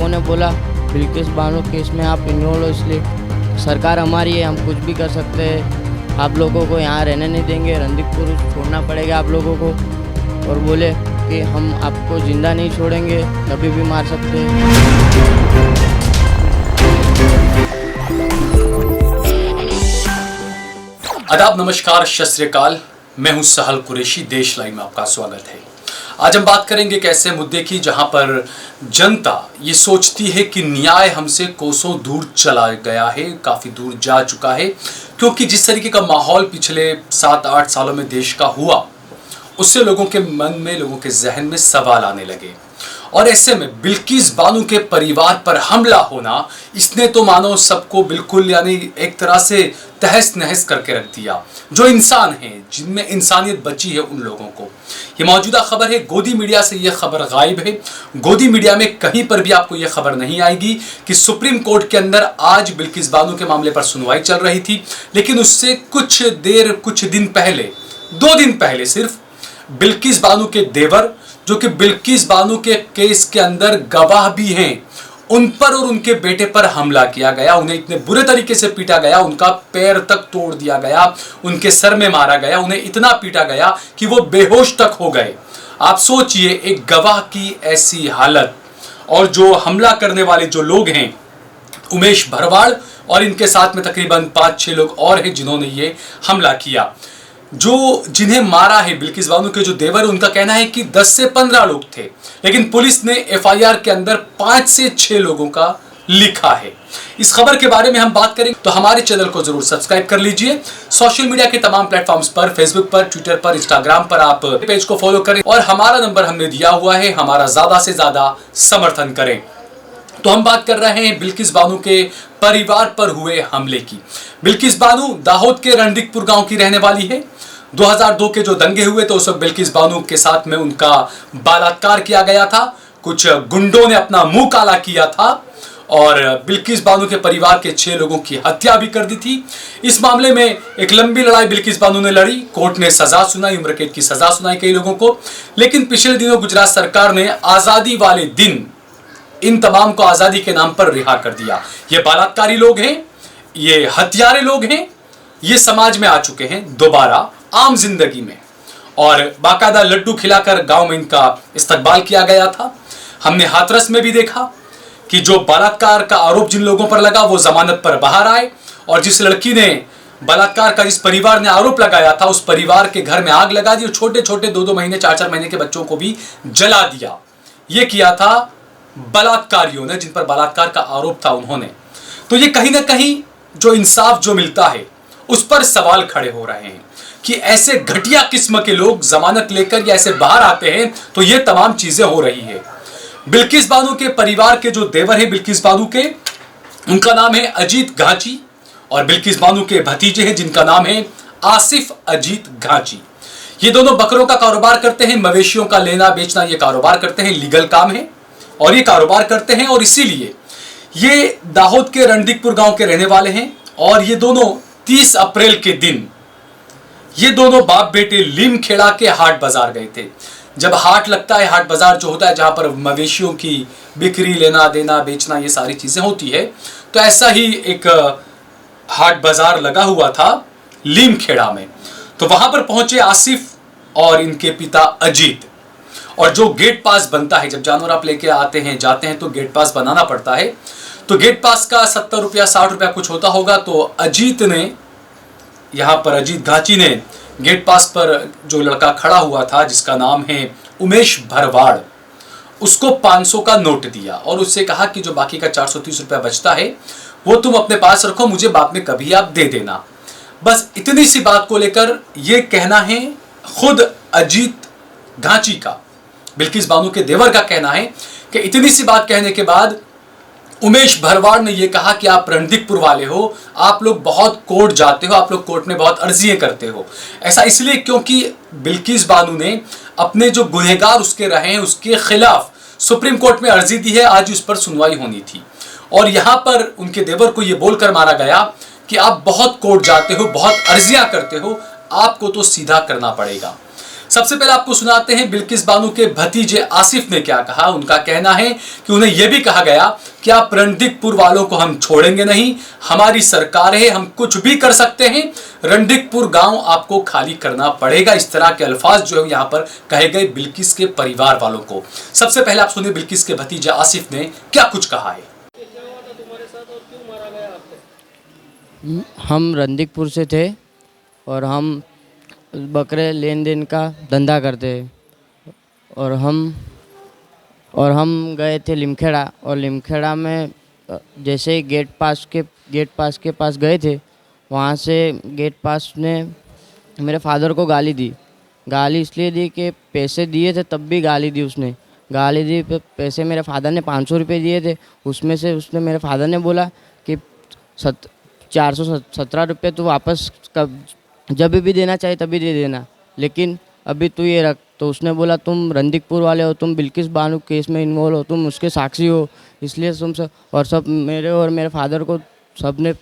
लोगों ने बोला बिल्किस बानो केस में आप इन्वॉल्व हो, इसलिए सरकार हमारी है, हम कुछ भी कर सकते हैं, आप लोगों को यहाँ रहने नहीं देंगे, रणदीपुर छोड़ना पड़ेगा आप लोगों को। और बोले कि हम आपको ज़िंदा नहीं छोड़ेंगे, कभी भी मार सकते हैं। आदाब, नमस्कार, सत श्री अकाल। मैं हूं सहल कुरैशी, देश लाइव में आपका स्वागत है। आज हम बात करेंगे एक ऐसे मुद्दे की जहां पर जनता ये सोचती है कि न्याय हमसे कोसों दूर चला गया है, काफ़ी दूर जा चुका है, क्योंकि जिस तरीके का माहौल पिछले 7-8 सालों में देश का हुआ, उससे लोगों के मन में, लोगों के जहन में सवाल आने लगे। और ऐसे में बिल्किस बानो के परिवार पर हमला होना, इसने तो मानो सबको बिल्कुल यानी एक तरह से तहस नहस करके रख दिया। जो इंसान हैं, जिनमें इंसानियत बची है, उन लोगों को। ये मौजूदा खबर है, गोदी मीडिया से ये खबर गायब है। गोदी मीडिया में कहीं पर भी आपको ये खबर नहीं आएगी कि सुप्रीम कोर्ट के अंदर आज बिल्किस बानो के मामले पर सुनवाई चल रही थी, लेकिन उससे कुछ दिन पहले, 2 दिन पहले सिर्फ, बिल्किस बानो के देवर, जो कि बिल्किस बानो के केस के अंदर गवाह भी हैं, उन पर और उनके बेटे पर हमला किया गया। उन्हें इतने बुरे तरीके से पीटा गया, उनका पैर तक तोड़ दिया गया, उनके सर में मारा गया, उन्हें इतना पीटा गया कि वो बेहोश तक हो गए। आप सोचिए, एक गवाह की ऐसी हालत। और जो हमला करने वाले जो लोग हैं, उमेश भरवाड़, और इनके साथ में तकरीबन 5-6 लोग और हैं जिन्होंने ये हमला किया। जिन्हें मारा है, बिल्किस बानो के जो देवर, उनका कहना है कि 10 से 15 लोग थे, लेकिन पुलिस ने एफआईआर के अंदर 5 से 6 लोगों का लिखा है। इस खबर के बारे में हम बात करें तो हमारे चैनल को जरूर सब्सक्राइब कर लीजिए। सोशल मीडिया के तमाम प्लेटफॉर्म्स पर, फेसबुक पर, ट्विटर पर, इंस्टाग्राम पर आप पेज को फॉलो करें, और हमारा नंबर हमने दिया हुआ है, हमारा ज्यादा से ज्यादा समर्थन करें। तो हम बात कर रहे हैं बिल्किस बानो के परिवार पर हुए हमले की। बिल्किस बानो दाहोद के रणदीपुर गांव की रहने वाली है। 2002 के जो दंगे हुए तो उस वक्त बिल्किस बानो के साथ में उनका बलात्कार किया गया था। कुछ गुंडों ने अपना मुंह काला किया था और बिल्किस बानो के परिवार के 6 लोगों की हत्या भी कर दी थी। इस मामले में एक लंबी लड़ाई बिल्किस बानो ने लड़ी। कोर्ट ने सजा सुनाई, उम्र कैद की सजा सुनाई कई लोगों को। लेकिन पिछले दिनों गुजरात सरकार ने आजादी वाले दिन इन तमाम को आजादी के नाम पर रिहा कर दिया। ये बलात्कारी लोग हैं, ये हत्यारे लोग हैं, ये समाज में आ चुके हैं दोबारा आम जिंदगी में, और बाकायदा लड्डू खिलाकर गांव में इनका इस्तकबाल किया गया था। हमने हाथरस में भी देखा कि जो बलात्कार का आरोप जिन लोगों पर लगा वो जमानत पर बाहर आए, और जिस लड़की ने बलात्कार का, जिस परिवार ने आरोप लगाया था, उस परिवार के घर में आग लगा दी और छोटे छोटे 2-2 महीने 4-4 महीने के बच्चों को भी जला दिया। ये किया था बलात्कारियों ने, जिन पर बलात्कार का आरोप था उन्होंने। तो ये कहीं ना कहीं जो इंसाफ जो मिलता है उस पर सवाल खड़े हो रहे हैं कि ऐसे घटिया किस्म के लोग जमानत लेकर या ऐसे बाहर आते हैं तो ये तमाम चीजें हो रही है। बिल्किस बानो के परिवार के जो देवर हैं बिल्किस बानो के, उनका नाम है अजीत घाची, और बिल्किस बानो के भतीजे हैं जिनका नाम है आसिफ अजीत घाची। ये दोनों बकरों का कारोबार करते हैं, मवेशियों का लेना बेचना ये कारोबार करते हैं, लीगल काम है और ये कारोबार करते हैं, और इसीलिए ये दाहोद के रणदीपुर गांव के रहने वाले हैं। और ये दोनों 30 अप्रैल के दिन ये दोनों बाप बेटे लीमखेड़ा के हाट बाजार गए थे। जब हाट लगता है, हाट बाजार जो होता है जहां पर मवेशियों की बिक्री, लेना देना बेचना ये सारी चीजें होती है, तो ऐसा ही एक हाट बाजार लगा हुआ था लीमखेड़ा में। तो वहां पर पहुंचे आसिफ और इनके पिता अजीत। और जो गेट पास बनता है, जब जानवर आप लेके आते हैं जाते हैं तो गेट पास बनाना पड़ता है, तो गेट पास का 70 रुपया 60 रुपया कुछ होता होगा। तो अजीत ने, यहाँ पर अजीत घाची ने गेट पास पर जो लड़का खड़ा हुआ था जिसका नाम है उमेश भरवाड़, उसको 500 का नोट दिया और उससे कहा कि जो बाकी का 430 रुपया बचता है वो तुम अपने पास रखो, मुझे बाद में कभी आप दे देना। बस इतनी सी बात को लेकर ये कहना है खुद अजीत घाची का, बिल्किस बानो के देवर का कहना है कि इतनी सी बात कहने के बाद उमेश भरवाड़ ने यह कहा कि आप रणदीपुर वाले हो, आप लोग बहुत कोर्ट जाते हो, आप लोग कोर्ट में बहुत अर्जियां करते हो। ऐसा इसलिए क्योंकि बिल्किस बानो ने अपने जो गुनहगार उसके रहे हैं उसके खिलाफ सुप्रीम कोर्ट में अर्जी दी है, आज उस पर सुनवाई होनी थी। और यहां पर उनके देवर को यह बोलकर मारा गया कि आप बहुत कोर्ट जाते हो, बहुत अर्जियां करते हो, आपको तो सीधा करना पड़ेगा। सबसे पहले आपको सुनाते हैं बिल्किस बानो के भतीजे आसिफ ने क्या कहा। उनका कहना है कि उन्हें यह भी कहा गया कि आप रणदीकपुर वालों को हम छोड़ेंगे नहीं, हमारी सरकार है, हम कुछ भी कर सकते हैं, रणदीकपुर गांव आपको खाली करना पड़ेगा। इस तरह के अल्फाज जो है यहाँ पर कहे गए बिल्किस के परिवार वालों को। सबसे पहले आप सुनिए बिल्किस के भतीजे आसिफ ने क्या कुछ कहा है। हम रणदीकपुर से थे और हम बकरे लेन देन का धंधा करते हैं और हम गए थे लिमखेड़ा और लिमखेड़ा में जैसे ही गेट पास के पास गए थे, वहाँ से गेट पास ने मेरे फादर को गाली दी। गाली इसलिए दी कि पैसे दिए थे तब भी गाली दी उसने। गाली दी पैसे मेरे फादर ने 500 रुपये दिए थे, उसमें से उसने मेरे फादर ने बोला कि 417 रुपये तो वापस जब भी देना चाहे तभी दे देना, लेकिन अभी तू ये रख। तो उसने बोला तुम रणदीकपुर वाले हो, तुम बिल्किस बानो केस में इन्वॉल्व हो, तुम उसके साक्षी हो, इसलिए तुम सब और सब मेरे फादर को सब ने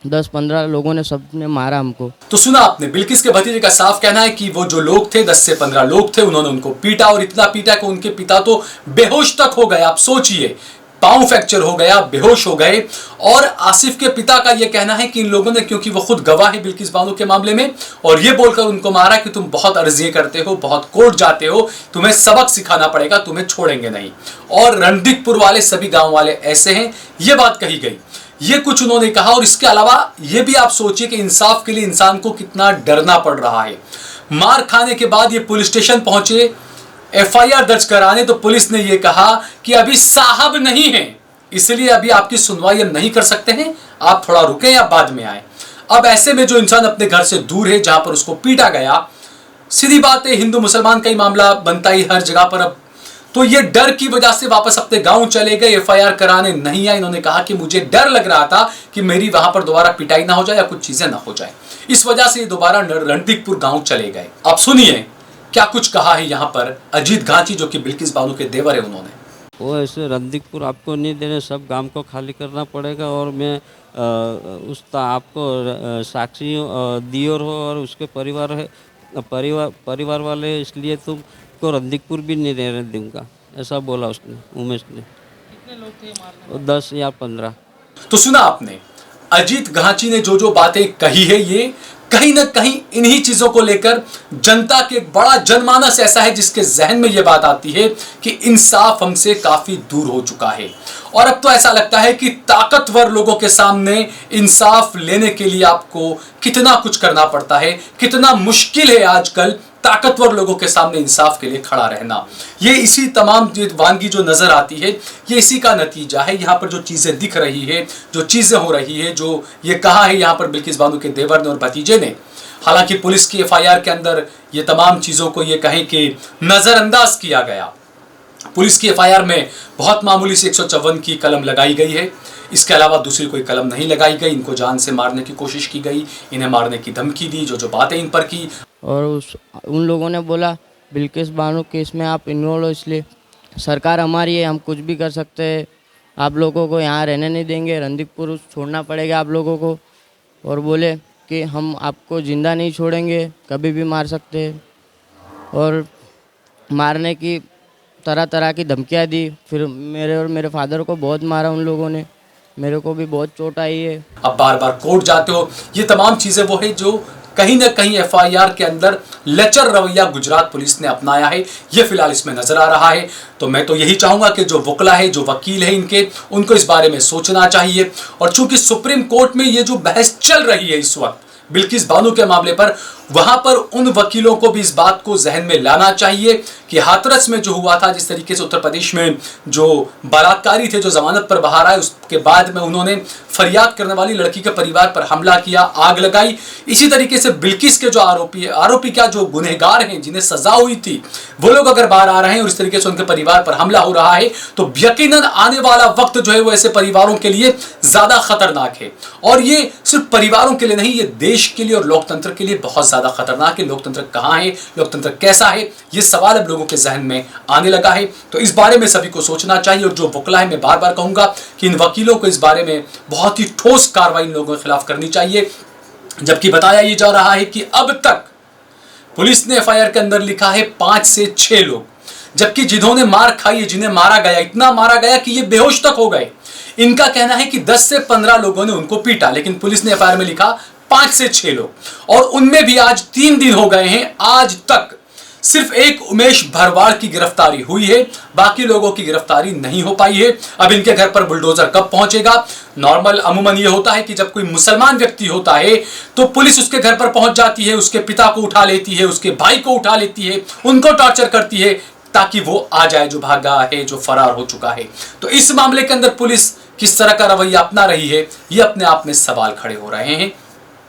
10-15 लोगों ने सब ने मारा हमको। तो सुना आपने, बिल्किस के भतीजे का साफ कहना है कि वो जो लोग थे 10 से 15 लोग थे, उन्होंने उनको पीटा और इतना पीटा कि उनके पिता तो बेहोश तक हो गए। आप सोचिए, पांव फ्रैक्चर हो गया, बेहोश हो गए। और आसिफ के पिता का यह कहना है कि इन लोगों ने, क्योंकि वो खुद गवाह है बिल्किस बानो के मामले में, और ये बोलकर उनको मारा कि तुम बहुत अर्जियां करते हो, बहुत कोर्ट जाते हो, तुम्हें सबक सिखाना पड़ेगा, तुम्हें छोड़ेंगे नहीं। और रणदीकपुर वाले सभी गांव वाले ऐसे हैं, ये बात कही गई, ये कुछ उन्होंने कहा। और इसके अलावा ये भी आप सोचिए कि इंसाफ के लिए इंसान को कितना डरना पड़ रहा है। मार खाने के बाद ये पुलिस स्टेशन पहुंचे FIR दर्ज कराने, तो पुलिस ने यह कहा कि अभी साहब नहीं है, इसलिए अभी आपकी सुनवाई हम नहीं कर सकते हैं, आप थोड़ा रुकें या बाद में आए। अब ऐसे में जो इंसान अपने घर से दूर है, जहां पर उसको पीटा गया, सीधी बात है हिंदू मुसलमान का ही मामला बनता ही हर जगह पर। अब तो ये डर की वजह से वापस अपने गांव चले गए, FIR कराने नहीं आए। इन्होंने कहा कि मुझे डर लग रहा था कि मेरी वहां पर दोबारा पिटाई ना हो जाए या कुछ चीजें ना हो जाए, इस वजह से दोबारा रणदीकपुर गांव चले गए। आप सुनिए क्या कुछ कहा है यहाँ पर अजीत घांची, जो कि बिल्किस बानो के देवर है। उन्होंने वो ऐसे रणदीकपुर आपको नहीं देने, सब गांव को खाली करना पड़ेगा। और मैं आपको साक्षी दियोर हो और उसके परिवार वाले, इसलिए तुमको रणदीकपुर भी नहीं रहने दूंगा, ऐसा बोला उसने, उमेश ने। कितने लोग थे मारने? 10 या 15। तो सुना आपने, अजीत घांची ने जो बातें कही है, ये कहीं ना कहीं इन्हीं चीजों को लेकर जनता के एक बड़ा जनमानस ऐसा है जिसके जहन में यह बात आती है कि इंसाफ हमसे काफी दूर हो चुका है। और अब तो ऐसा लगता है कि ताकतवर लोगों के सामने इंसाफ लेने के लिए आपको कितना कुछ करना पड़ता है, कितना मुश्किल है आजकल ताकतवर लोगों के सामने इंसाफ के लिए खड़ा रहना। ये इसी तमाम वानगी जो नजर आती है, ये इसी का नतीजा है। यहाँ पर जो चीजें दिख रही है, जो चीजें हो रही है, जो ये कहा है यहाँ पर बिल्किस बानो के देवर ने और भतीजे ने। हालांकि पुलिस की FIR के अंदर ये तमाम चीजों को ये कहें कि नजरअंदाज किया गया। पुलिस की FIR में बहुत मामूली से 154 की कलम लगाई गई है, इसके अलावा दूसरी कोई कलम नहीं लगाई गई। इनको जान से मारने की कोशिश की गई, इन्हें मारने की धमकी दी, जो बातें इन पर की। और उन लोगों ने बोला बिल्किस बानो केस में आप इन्वॉल्व हो, इसलिए सरकार हमारी है, हम कुछ भी कर सकते हैं, आप लोगों को यहाँ रहने नहीं देंगे, रणदीकपुर छोड़ना पड़ेगा आप लोगों को। और बोले कि हम आपको ज़िंदा नहीं छोड़ेंगे, कभी भी मार सकते हैं। और मारने की तरह तरह की धमकियाँ दी। फिर मेरे और मेरे फादर को बहुत मारा उन लोगों ने, मेरे को भी बहुत चोट आई है। अब बार बार कोर्ट जाते हो, ये तमाम चीजें वो है जो कहीं ना कहीं FIR के अंदर लचर रवैया गुजरात पुलिस ने अपनाया है, ये फिलहाल इसमें नजर आ रहा है। तो मैं तो यही चाहूंगा कि जो वकील है, जो वकील है इनके, उनको इस बारे में सोचना चाहिए। और चूंकि सुप्रीम कोर्ट में ये जो बहस चल रही है इस वक्त बिल्किस बानो के मामले पर, वहां पर उन वकीलों को भी इस बात को जहन में लाना चाहिए कि हाथरस में जो हुआ था, जिस तरीके से उत्तर प्रदेश में जो बलात्कारी थे जो जमानत पर बाहर आए, उसके बाद में उन्होंने फरियाद करने वाली लड़की के परिवार पर हमला किया, आग लगाई। इसी तरीके से बिल्किस के जो आरोपी क्या जो गुनहगार हैं, जिन्हें सजा हुई थी, वो लोग अगर बाहर आ रहे हैं और इस तरीके से उनके परिवार पर हमला हो रहा है, तो यकीनन आने वाला वक्त जो है वो ऐसे परिवारों के लिए ज्यादा खतरनाक है। और ये सिर्फ परिवारों के लिए नहीं, ये देश के लिए और लोकतंत्र के लिए बहुत ज्यादा खतरनाक है। लोकतंत्र कहाँ है, लोकतंत्र कैसा है, ये सवाल अब लोगों के जहन में आने लगा है। तो इस बारे में सभी को सोचना चाहिए। और जो वकील है, मैं बार बार कहूंगा कि इन वकीलों को इस बारे में बहुत ही ठोस कार्रवाई इन लोगों के खिलाफ करनी चाहिए। जबकि बताया ये जा रहा है कि अब तक पुलिस ने एफआईआर के अंदर लिखा है 5 से 6 लोग, जबकि जिन्होंने मार खाई है, जिन्हें मारा गया, इतना मारा गया कि ये बेहोश तक हो गए। इनका कहना है कि 10 से 15 लोगों ने उनको पीटा, लेकिन पुलिस ने एफआईआर में लिखा 5 से 6 लोग, और उनमें भी आज 3 दिन हो गए हैं, आज तक सिर्फ एक उमेश भरवाड़ की गिरफ्तारी हुई है, बाकी लोगों की गिरफ्तारी नहीं हो पाई है। अब इनके घर पर बुलडोजर कब पहुंचेगा? नॉर्मल अमूमन ये होता है कि जब कोई मुसलमान व्यक्ति होता है तो पुलिस उसके घर पर पहुंच जाती है, उसके पिता को उठा लेती है, उसके भाई को उठा लेती है, उनको टॉर्चर करती है ताकि वो आ जाए जो भागा है, जो फरार हो चुका है। तो इस मामले के अंदर पुलिस किस तरह का रवैया अपना रही है, ये अपने आप में सवाल खड़े हो रहे हैं।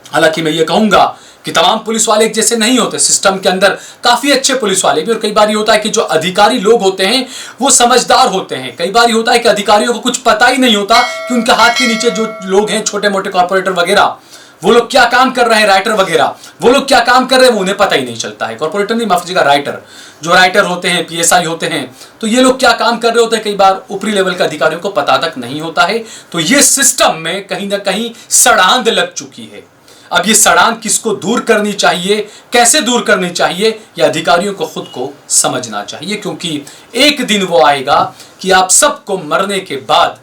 हालांकि मैं ये कहूंगा कि तमाम पुलिस वाले एक जैसे नहीं होते, सिस्टम के अंदर काफी अच्छे पुलिस वाले भी, और कई बार ये होता है कि जो अधिकारी लोग होते हैं वो समझदार होते हैं। कई बार ये होता है कि अधिकारियों को कुछ पता ही नहीं होता कि उनके हाथ के नीचे जो लोग हैं, छोटे मोटे कॉर्पोरेटर वगैरह, वो लोग क्या काम कर रहे हैं, राइटर वगैरह, वो लोग क्या काम कर रहे हैं वो उन्हें पता ही नहीं चलता है। कॉर्पोरेटर नहीं, माफ कीजिएगा, राइटर, जो राइटर होते हैं, पीएसआई होते हैं, तो ये लोग क्या काम कर रहे होते हैं, कई बार ऊपरी लेवल के अधिकारियों को पता तक नहीं होता है। तो ये सिस्टम में कहीं ना कहीं सड़ांध लग चुकी है। अब ये सड़ांध किसको दूर करनी चाहिए, कैसे दूर करनी चाहिए, ये अधिकारियों को खुद को समझना चाहिए, क्योंकि एक दिन वो आएगा कि आप सबको मरने के बाद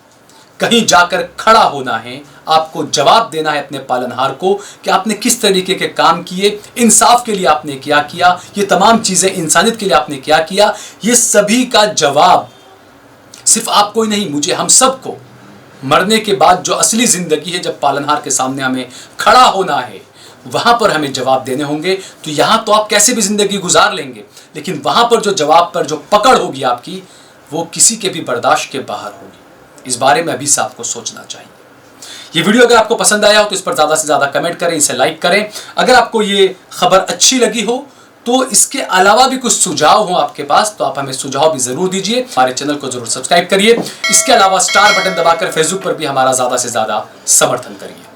कहीं जाकर खड़ा होना है, आपको जवाब देना है अपने पालनहार को कि आपने किस तरीके के काम किए, इंसाफ के लिए आपने क्या किया, ये तमाम चीजें इंसानियत के लिए आपने क्या किया। ये सभी का जवाब सिर्फ आपको ही नहीं, मुझे, हम सबको मरने के बाद जो असली जिंदगी है, जब पालनहार के सामने हमें खड़ा होना है, वहां पर हमें जवाब देने होंगे। तो यहां तो आप कैसे भी जिंदगी गुजार लेंगे, लेकिन वहां पर जो जवाब पर जो पकड़ होगी आपकी, वो किसी के भी बर्दाश्त के बाहर होगी। इस बारे में अभी से आपको सोचना चाहिए। ये वीडियो अगर आपको पसंद आया हो तो इस पर ज्यादा से ज्यादा कमेंट करें, इसे लाइक करें। अगर आपको ये खबर अच्छी लगी हो तो इसके अलावा भी कुछ सुझाव हो आपके पास तो आप हमें सुझाव भी जरूर दीजिए। हमारे चैनल को जरूर सब्सक्राइब करिए। इसके अलावा स्टार बटन दबाकर फेसबुक पर भी हमारा ज्यादा से ज्यादा समर्थन करिए।